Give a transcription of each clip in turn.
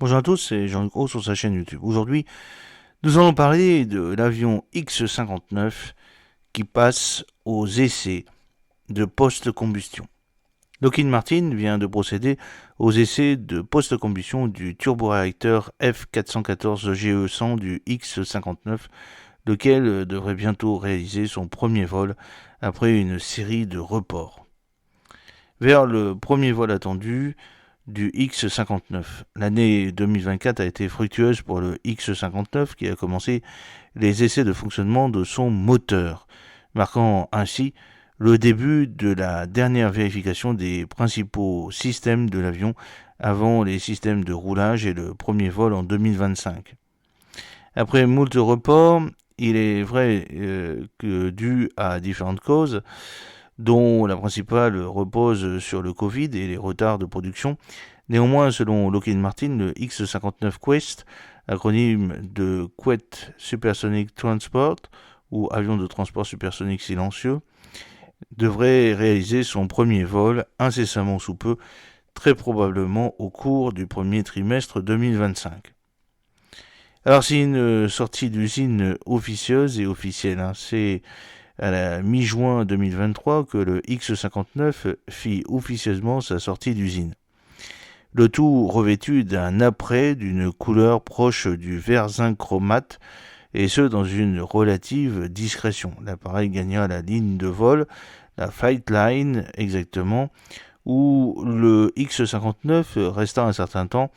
Bonjour à tous, c'est Jean-Luc Roux sur sa chaîne YouTube. Aujourd'hui, nous allons parler de l'avion X-59 qui passe aux essais de post-combustion. Lockheed Martin vient de procéder aux essais de post-combustion du turboréacteur F414GE100 du X-59, lequel devrait bientôt réaliser son premier vol après une série de reports. Vers le premier vol attendu du X-59. L'année 2024 a été fructueuse pour le X-59 qui a commencé les essais de fonctionnement de son moteur, marquant ainsi le début de la dernière vérification des principaux systèmes de l'avion avant les systèmes de roulage et le premier vol en 2025. Après moult reports, il est vrai que dû à différentes causes, dont la principale repose sur le Covid et les retards de production. Néanmoins, selon Lockheed Martin, le X-59 Quest, acronyme de Quet Supersonic Transport, ou avion de transport supersonique silencieux, devrait réaliser son premier vol incessamment sous peu, très probablement au cours du premier trimestre 2025. Alors c'est une sortie d'usine officieuse et officielle, c'est à la mi-juin 2023 que le X-59 fit officieusement sa sortie d'usine. Le tout revêtu d'un apprêt d'une couleur proche du vert zinc chromate, et ce dans une relative discrétion. L'appareil gagna la ligne de vol, la flight line exactement, où le X-59 resta un certain temps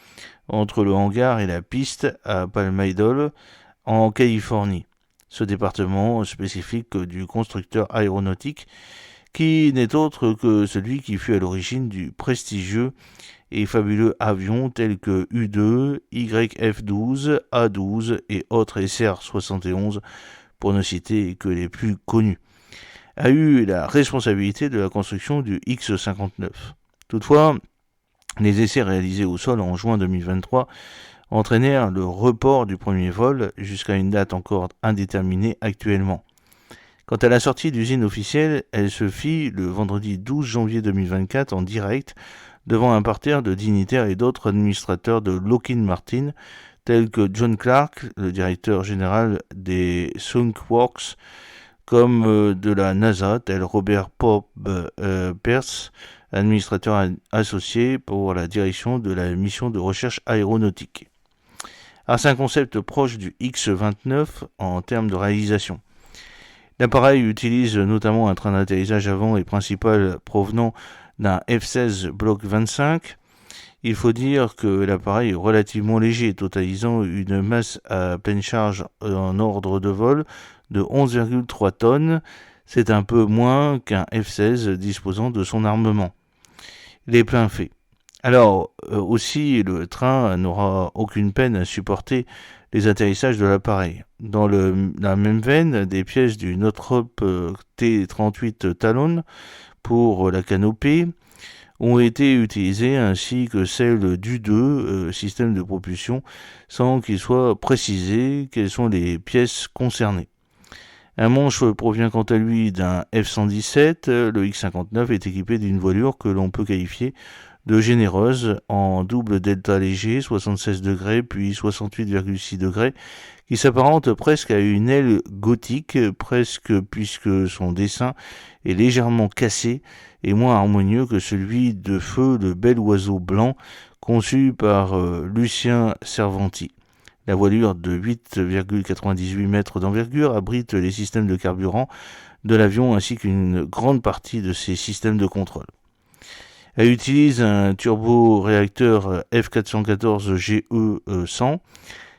entre le hangar et la piste à Palm Idol, en Californie. Ce département spécifique du constructeur aéronautique qui n'est autre que celui qui fut à l'origine du prestigieux et fabuleux avions tels que U-2, YF-12, A-12 et autres SR-71, pour ne citer que les plus connus, a eu la responsabilité de la construction du X-59. Toutefois, les essais réalisés au sol en juin 2023 entraînèrent le report du premier vol jusqu'à une date encore indéterminée actuellement. Quant à la sortie d'usine officielle, elle se fit le vendredi 12 janvier 2024 en direct devant un parterre de dignitaires et d'autres administrateurs de Lockheed Martin, tels que John Clark, le directeur général des Skunk Works, comme de la NASA, tel Robert Pope Peirce, administrateur associé pour la direction de la mission de recherche aéronautique. C'est un concept proche du X-29 en termes de réalisation. L'appareil utilise notamment un train d'atterrissage avant et principal provenant d'un F-16 Block 25. Il faut dire que l'appareil est relativement léger, totalisant une masse à pleine charge en ordre de vol de 11,3 tonnes. C'est un peu moins qu'un F-16 disposant de son armement. Les pleins faits. Alors, aussi, le train n'aura aucune peine à supporter les atterrissages de l'appareil. Dans la même veine, des pièces du Northrop T-38 Talon pour la canopée ont été utilisées ainsi que celles du 2 système de propulsion sans qu'il soit précisé quelles sont les pièces concernées. Un manche provient quant à lui d'un F-117, le X-59 est équipé d'une voilure que l'on peut qualifier de généreuse en double delta léger, 76 degrés puis 68,6 degrés, qui s'apparente presque à une aile gothique, presque puisque son dessin est légèrement cassé et moins harmonieux que celui de Feu, le bel oiseau blanc, conçu par Lucien Cervanti. La voilure de 8,98 mètres d'envergure abrite les systèmes de carburant de l'avion ainsi qu'une grande partie de ses systèmes de contrôle. Elle utilise un turboréacteur F414GE100.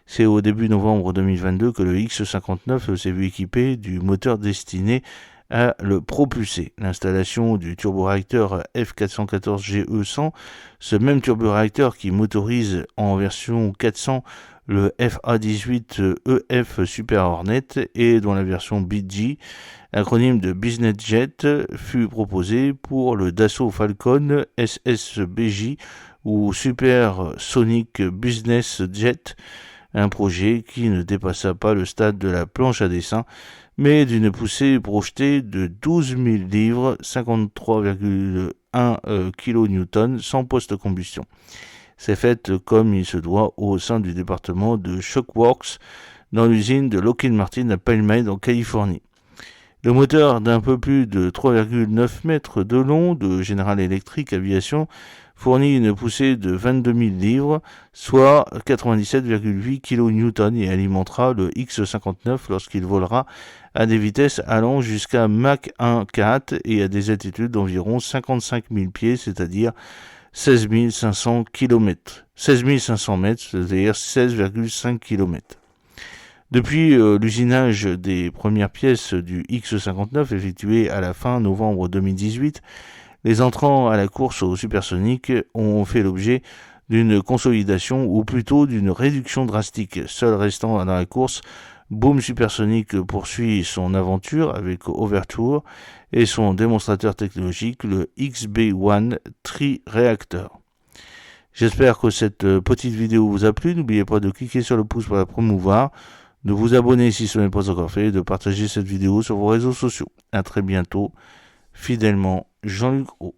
C'est au début novembre 2022 que le X-59 s'est vu équipé du moteur destiné à le propulser. L'installation du turboréacteur F414GE100, ce même turboréacteur qui motorise en version 400 le FA-18EF Super Hornet et dont la version BG, acronyme de Business Jet, fut proposé pour le Dassault Falcon SSBJ ou Super Sonic Business Jet, un projet qui ne dépassa pas le stade de la planche à dessin, mais d'une poussée projetée de 12 000 livres, 53,1 kN sans post-combustion. C'est fait comme il se doit au sein du département de Shockworks dans l'usine de Lockheed Martin à Palmyra en Californie. Le moteur d'un peu plus de 3,9 mètres de long de General Electric Aviation fournit une poussée de 22 000 livres, soit 97,8 kN et alimentera le X-59 lorsqu'il volera à des vitesses allant jusqu'à Mach 1,4 et à des altitudes d'environ 55 000 pieds, c'est-à-dire 16 500 km. 16 500 mètres, c'est-à-dire 16,5 km. Depuis l'usinage des premières pièces du X-59 effectué à la fin novembre 2018, les entrants à la course au supersonique ont fait l'objet d'une consolidation ou plutôt d'une réduction drastique. Seul restant dans la course, Boom Supersonic poursuit son aventure avec Overture et son démonstrateur technologique, le XB-1 Tri-Reactor. J'espère que cette petite vidéo vous a plu. N'oubliez pas de cliquer sur le pouce pour la promouvoir, de vous abonner si ce n'est pas encore fait et de partager cette vidéo sur vos réseaux sociaux. À très bientôt. Fidèlement, Jean-Luc Roux.